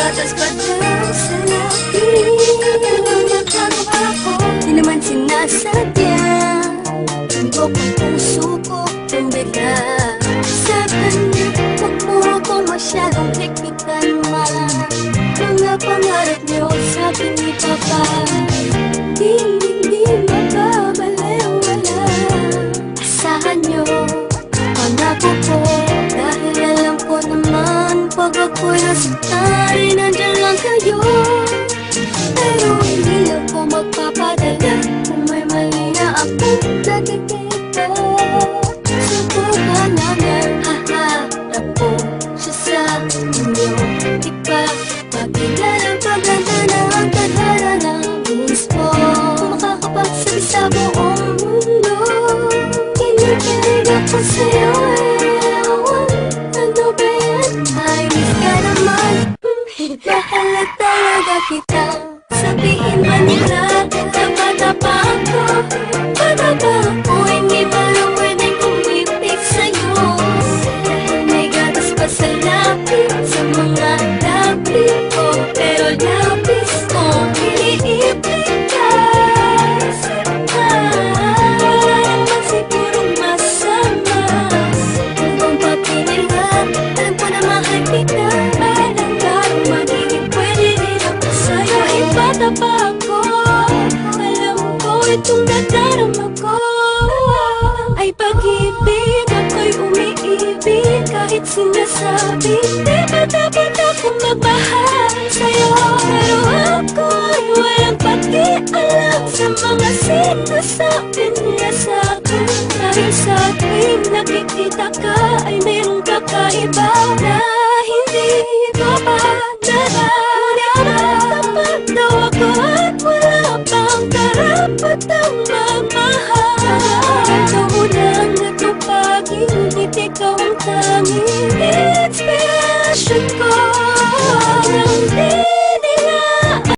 gatas pa daw sa labi. Nagtago ako, di naman sinasadya. Tundok ang puso ko, tumbila. Sa kanya, huwag mo akong masyadong higpitan man. Mga pangarap niyo sa akin ni Papa, hindi makabalewala. Asahan niyo, pangako ko, dahil alam ko naman pag ako'y nasaktan, nandyan lang kayo. Pero hindi ako magpapadala kung may mali na akong nakikita. Subukan namin, haharap ko siya sa inyo. Di ba makilala paganda na ang tadhana ng mismo? Kung makakapagsabi sa buong mundo, kinikilig ako sa'yo. Ano ba yan? Ay, miss ka naman. Mahal na talaga kita. Sabihin man nila na bata pa ako, bata pa ako, hindi pa lang pwedeng kumipig sa'yo. Dahil may gatas pa sa labi, sa mga labi ko. Pero labis ko, iniipig ka. Wala naman sigurong masama. Kung bang papinilan, alam ko na mahal kita. Balang karong magiging pwede rin ako sa'yo. Bata pa ako, alam ko itong nadarama ko ay pag-ibig, ako'y umiibig kahit sinasabi. Di ba dapat akong magmahal sa'yo? Pero ako'y walang pakialam sa mga sinasabi nila sa'kin. Dahil sa tuwing nakikita ka ay mayroong kakaiba na hindi ko pa nararamdaman. Daw ako at wala pang karapatang magmahal. Ito mo lang natupagin, hindi ikaw ang tanging inspiration ko.